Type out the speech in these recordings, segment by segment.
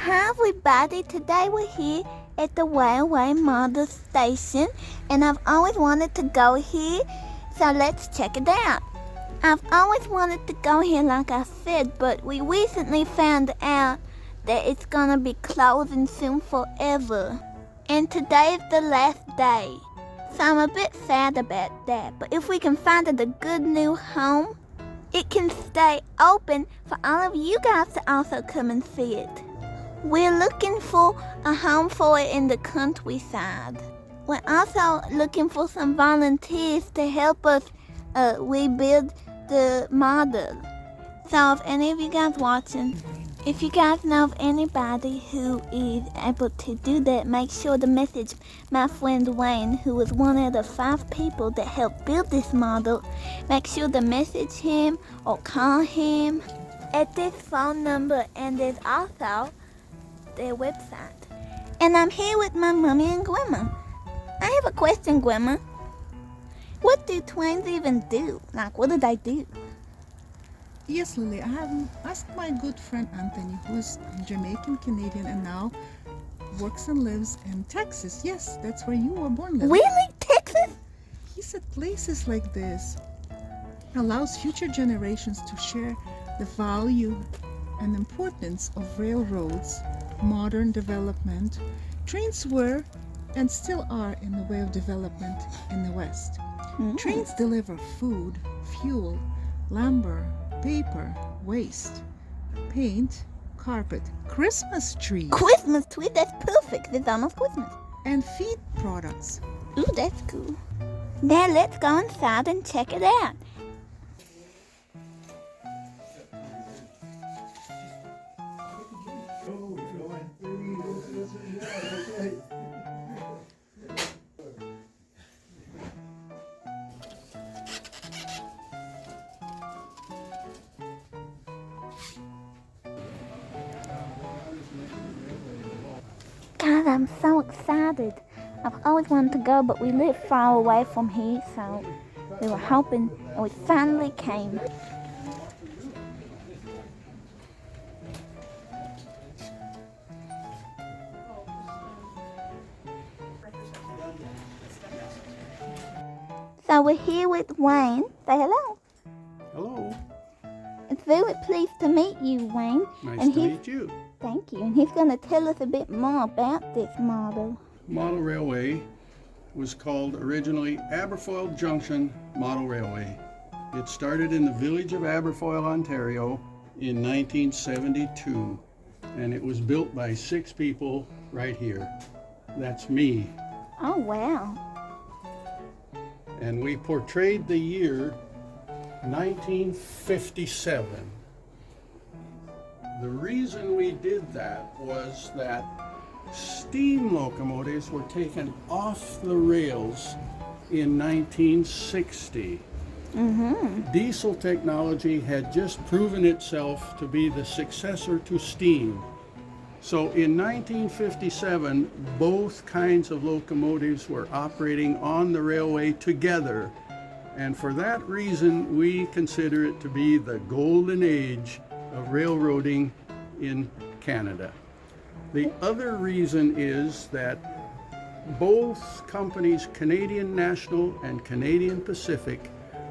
Hi everybody, today we're here at the railway model station and I've always wanted to go here, so let's check it out. I've always wanted to go here like I said, but we recently found out that it's gonna be closing soon forever. And today is the last day. So I'm a bit sad about that, but if we can find it a good new home, it can stay open for all of you guys to also come and see it. We're looking for a home for it in the countryside. We're also looking for some volunteers to help us rebuild the model. So if any of you guys watching, if you guys know of anybody who is able to do that, make sure to message my friend Wayne, who was one of the 5 people that helped build this model. Make sure to message him or call him at this phone number, and there's also their website. And I'm here with my mommy and grandma. I have a question, Grandma. What do twins even do? Like, what do they do? Yes, Lily, I have asked my good friend Anthony, who's Jamaican Canadian and now works and lives in Texas. Yes, that's where you were born, Lily. Really? Texas? He said places like this allows future generations to share the value and importance of railroads, modern development. Trains were and still are in the way of development in the West. Trains deliver food, fuel, lumber, paper, waste, paint, carpet, Christmas trees, Christmas tree? That's perfect. It's almost Christmas. and feed products. Ooh, that's cool. Now let's go inside and check it out. God, I'm so excited. I've always wanted to go, but we live far away from here, so we were hoping, and we finally came. So we're here with Wayne. Say hello. Hello, It's very pleased to meet you, Wayne. nice And to he's- meet you. Thank you. And he's going to tell us a bit more about this model. Model Railway was called originally Aberfoyle Junction Model Railway. It started in the village of Aberfoyle, Ontario in 1972, and it was built by 6 people right here. That's me. Oh, wow. And we portrayed the year 1957. The reason we did that was that steam locomotives were taken off the rails in 1960. Diesel technology had just proven itself to be the successor to steam. So in 1957, both kinds of locomotives were operating on the railway together. And for that reason, we consider it to be the golden age of railroading in Canada. The other reason is that both companies, Canadian National and Canadian Pacific,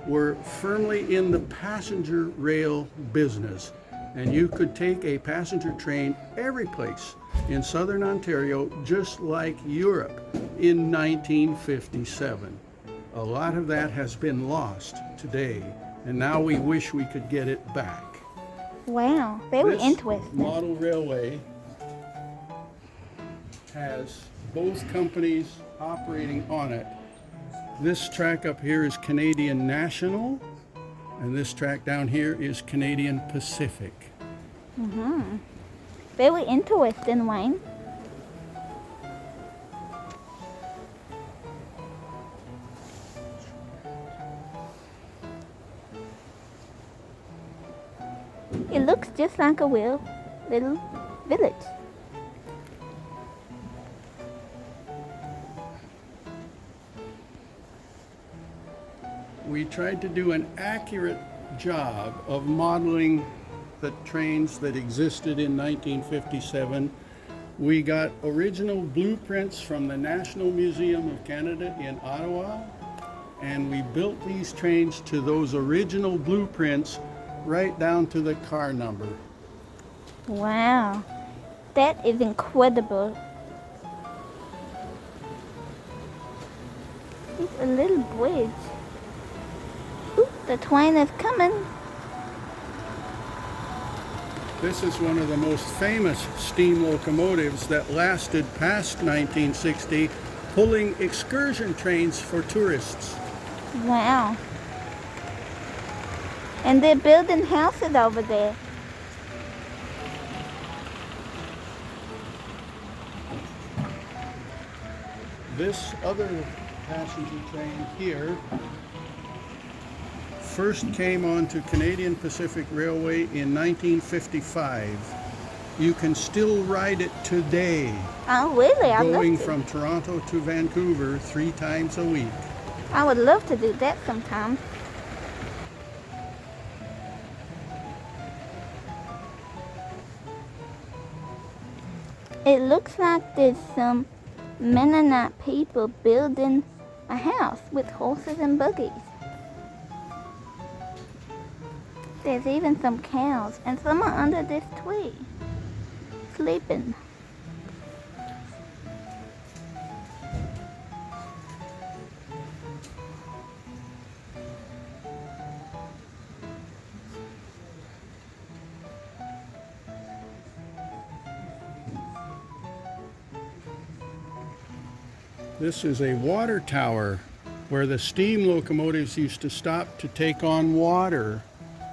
were firmly in the passenger rail business. And you could take a passenger train every place in southern Ontario, just like Europe in 1957. A lot of that has been lost today, and now we wish we could get it back. Wow. Very This interesting. model railway has both companies operating on it. This track up here is Canadian National, and this track down here is Canadian Pacific. Very interesting, Wayne. It looks just like a real little village. We tried to do an accurate job of modeling the trains that existed in 1957. We got original blueprints from the National Museum of Canada in Ottawa, and we built these trains to those original blueprints right down to the car number. Wow, that is incredible. It's a little bridge. Ooh, the train is coming. This is one of the most famous steam locomotives that lasted past 1960, pulling excursion trains for tourists. Wow. And they're building houses over there. This other passenger train here first came onto Canadian Pacific Railway in 1955. You can still ride it today, Oh, really? I'd going love to. from Toronto to Vancouver 3 times a week. I would love to do that sometime. It looks like there's some Mennonite people building a house with horses and buggies. There's even some cows, and some are under this tree, sleeping. This is a water tower where the steam locomotives used to stop to take on water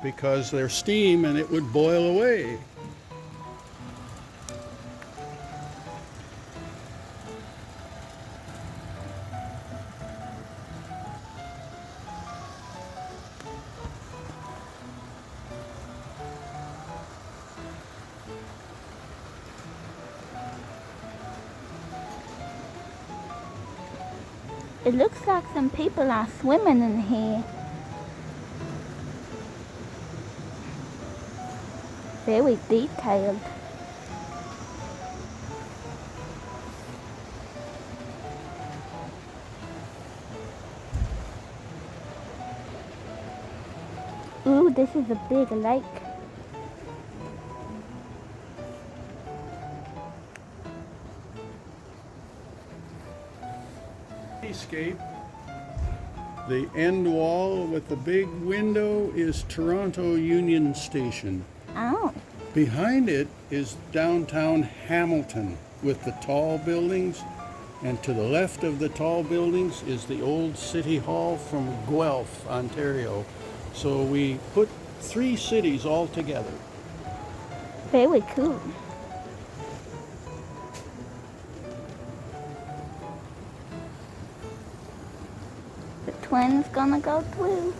because there's steam and it would boil away. It looks like some people are swimming in here. Very detailed. Ooh, this is a big lake. Escape. The end wall with the big window is Toronto Union Station. Oh, Behind it is downtown Hamilton with the tall buildings, and to the left of the tall buildings is the old City Hall from Guelph, Ontario. So we put 3 cities all together. very cool. The twin's gonna go through.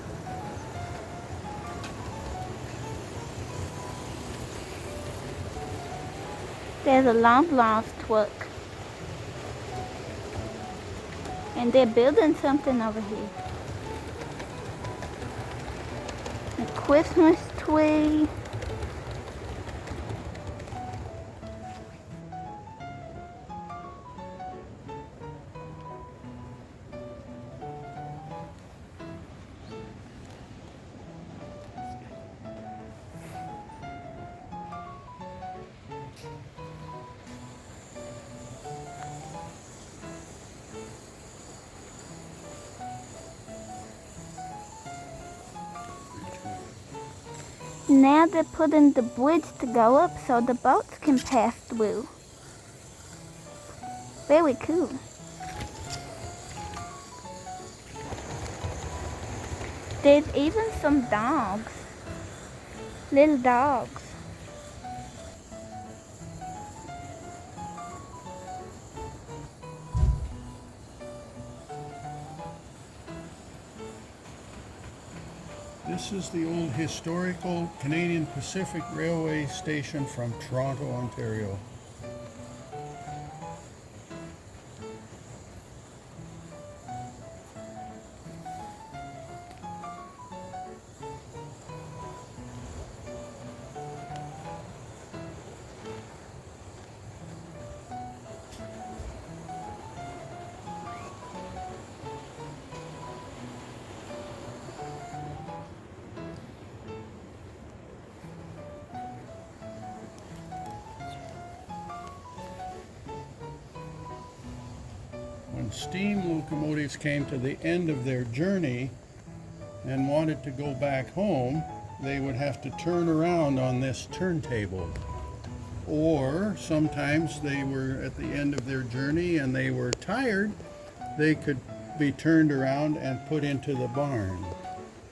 There's a Loblaws truck. And they're building something over here. A Christmas tree. Now they're putting the bridge to go up so the boats can pass through. Very cool. There's even some dogs. Little dogs. This is the old historical Canadian Pacific Railway station from Toronto, Ontario. when steam locomotives came to the end of their journey and wanted to go back home, they would have to turn around on this turntable. Or sometimes they were at the end of their journey and they were tired, they could be turned around and put into the barn.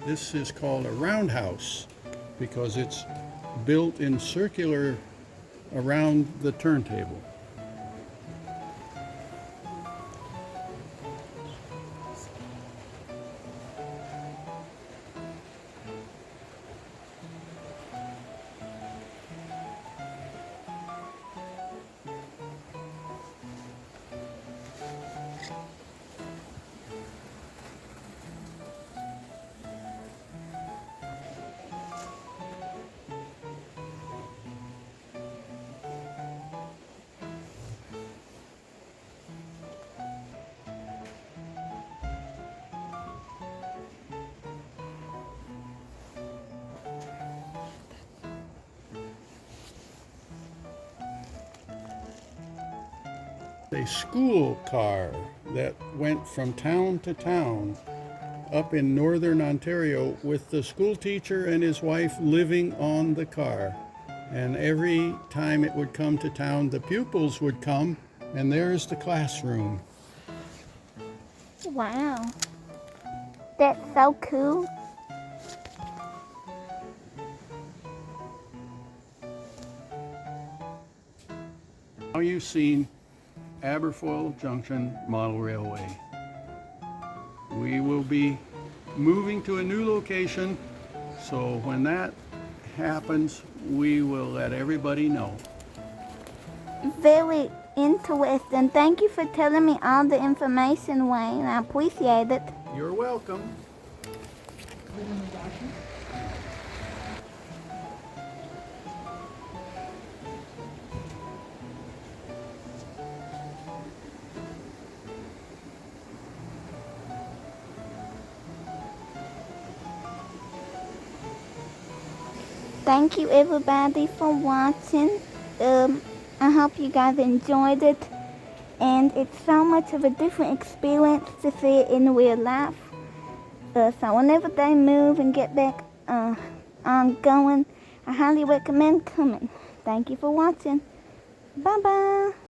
This is called a roundhouse because it's built in circular around the turntable. A school car that went from town to town up in northern Ontario with the school teacher and his wife living on the car. And every time it would come to town, the pupils would come, and there's the classroom. Wow. That's so cool. Now you've seen Aberfoyle Junction Model Railway. We will be moving to a new location, so when that happens, we will let everybody know. Very interesting. Thank you for telling me all the information, Wayne. I appreciate it. You're welcome. Thank you everybody for watching. I hope you guys enjoyed it. And it's so much of a different experience to see it in real life. So whenever they move and get back going, I highly recommend coming. Thank you for watching. Bye-bye.